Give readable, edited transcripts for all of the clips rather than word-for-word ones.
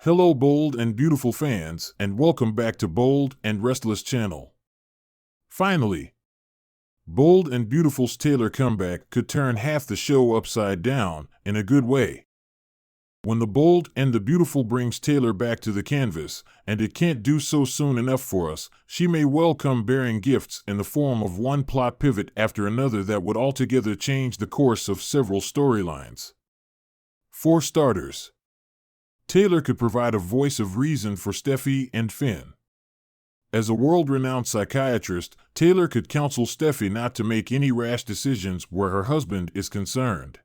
Hello bold and beautiful fans, and welcome back to Bold and Restless channel. Finally, Bold and Beautiful's Taylor comeback could turn half the show upside down in a good way. When the Bold and the Beautiful brings Taylor back to the canvas, and it can't do so soon enough for us, she may well come bearing gifts in the form of one plot pivot after another that would altogether change the course of several storylines. For starters, Taylor could provide a voice of reason for Steffy and Finn. As a world-renowned psychiatrist, Taylor could counsel Steffy not to make any rash decisions where her husband is concerned.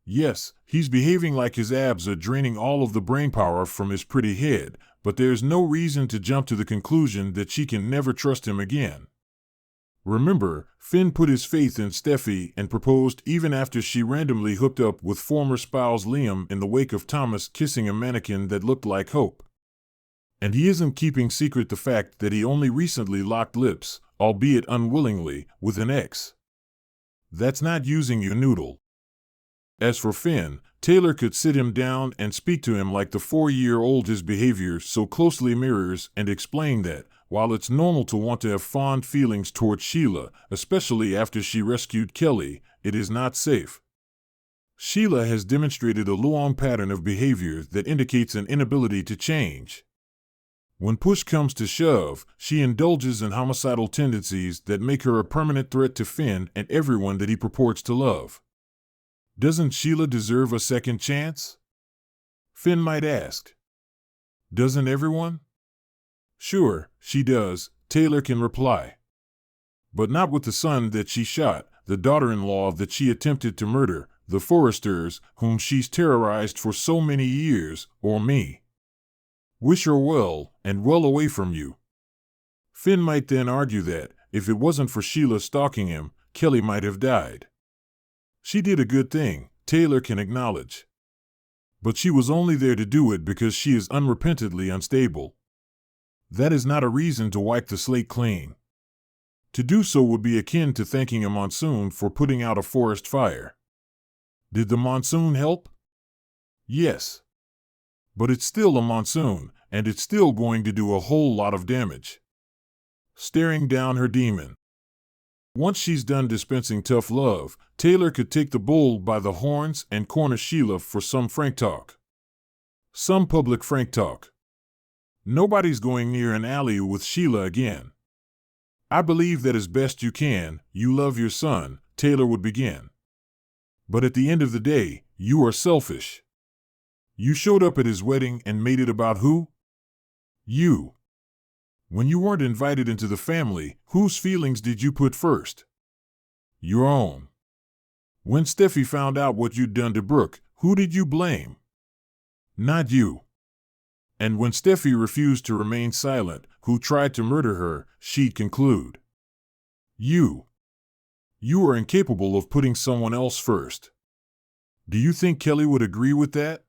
Yes, he's behaving like his abs are draining all of the brainpower from his pretty head, but there's no reason to jump to the conclusion that she can never trust him again. Remember, Finn put his faith in Steffy and proposed even after she randomly hooked up with former spouse Liam in the wake of Thomas kissing a mannequin that looked like Hope. And he isn't keeping secret the fact that he only recently locked lips, albeit unwillingly, with an ex. That's not using your noodle. As for Finn, Taylor could sit him down and speak to him like the 4-year-old his behavior so closely mirrors and explain that, while it's normal to want to have fond feelings toward Sheila, especially after she rescued Kelly, it is not safe. Sheila has demonstrated a long pattern of behavior that indicates an inability to change. When push comes to shove, she indulges in homicidal tendencies that make her a permanent threat to Finn and everyone that he purports to love. Doesn't Sheila deserve a second chance? Finn might ask. Doesn't everyone? Sure, she does, Taylor can reply. But not with the son that she shot, the daughter-in-law that she attempted to murder, the Forresters, whom she's terrorized for so many years, or me. Wish her well, and well away from you. Finn might then argue that, if it wasn't for Sheila stalking him, Kelly might have died. She did a good thing, Taylor can acknowledge. But she was only there to do it because she is unrepentantly unstable. That is not a reason to wipe the slate clean. To do so would be akin to thanking a monsoon for putting out a forest fire. Did the monsoon help? Yes. But it's still a monsoon, and it's still going to do a whole lot of damage. Staring down her demon. Once she's done dispensing tough love, Taylor could take the bull by the horns and corner Sheila for some frank talk. Some public frank talk. Nobody's going near an alley with Sheila again. I believe that as best you can, you love your son, Taylor would begin. But at the end of the day, you are selfish. You showed up at his wedding and made it about who? You. When you weren't invited into the family, whose feelings did you put first? Your own. When Steffy found out what you'd done to Brooke, who did you blame? Not you. And when Steffy refused to remain silent, who tried to murder her, she'd conclude. You. You are incapable of putting someone else first. Do you think Kelly would agree with that?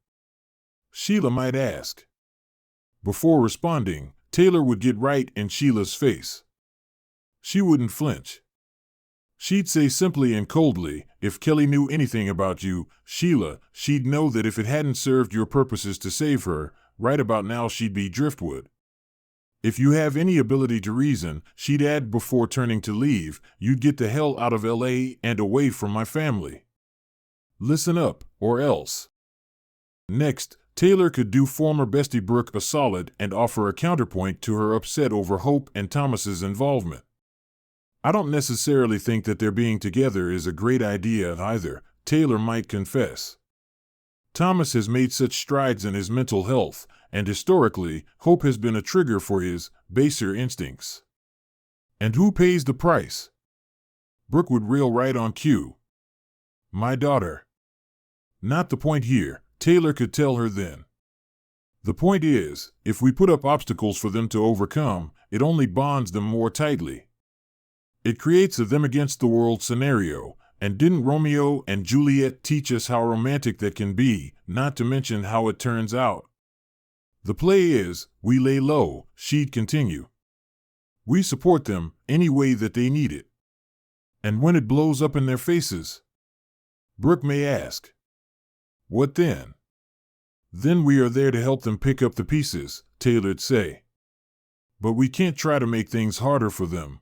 Sheila might ask. Before responding, Taylor would get right in Sheila's face. She wouldn't flinch. She'd say simply and coldly, if Kelly knew anything about you, Sheila, she'd know that if it hadn't served your purposes to save her, right about now she'd be driftwood. If you have any ability to reason, she'd add before turning to leave, you'd get the hell out of LA and away from my family. Listen up, or else. Next, Taylor could do former bestie Brooke a solid and offer a counterpoint to her upset over Hope and Thomas's involvement. I don't necessarily think that their being together is a great idea either, Taylor might confess. Thomas has made such strides in his mental health, and historically, Hope has been a trigger for his baser instincts. And who pays the price? Brooke would reel right on cue. My daughter. Not the point here, Taylor could tell her then. The point is, if we put up obstacles for them to overcome, it only bonds them more tightly. It creates a them-against-the-world scenario, and didn't Romeo and Juliet teach us how romantic that can be, not to mention how it turns out? The play is, we lay low, she'd continue. We support them any way that they need it. And when it blows up in their faces, Brooke may ask, what then? Then we are there to help them pick up the pieces, Taylor'd say. But we can't try to make things harder for them.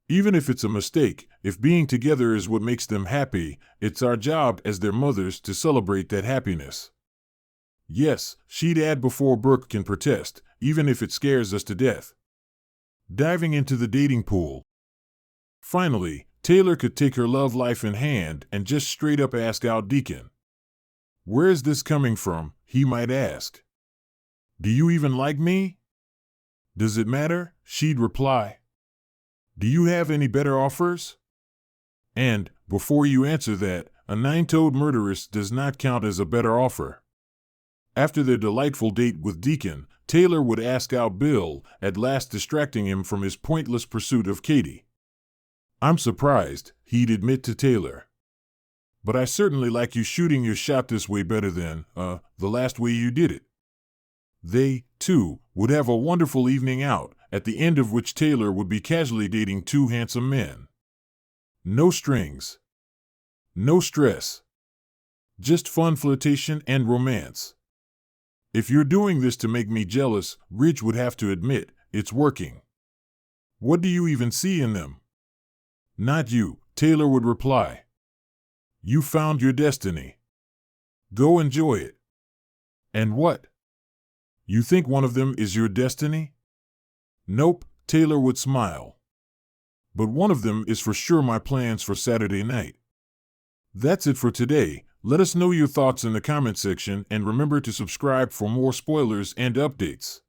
Even if it's a mistake, if being together is what makes them happy, it's our job as their mothers to celebrate that happiness. Yes, she'd add before Brooke can protest, even if it scares us to death. Diving into the dating pool. Finally, Taylor could take her love life in hand and just straight up ask out Deacon. Where's this coming from, he might ask. Do you even like me? Does it matter? She'd reply. Do you have any better offers? And, before you answer that, a nine-toed murderess does not count as a better offer. After their delightful date with Deacon, Taylor would ask out Bill, at last distracting him from his pointless pursuit of Katie. I'm surprised, he'd admit to Taylor. But I certainly like you shooting your shot this way better than, the last way you did it. They, too, would have a wonderful evening out, at the end of which Taylor would be casually dating two handsome men. No strings. No stress. Just fun flirtation and romance. If you're doing this to make me jealous, Ridge would have to admit, it's working. What do you even see in them? Not you, Taylor would reply. You found your destiny. Go enjoy it. And what? You think one of them is your destiny? Nope, Taylor would smile. But one of them is for sure my plans for Saturday night. That's it for today. Let us know your thoughts in the comment section and remember to subscribe for more spoilers and updates.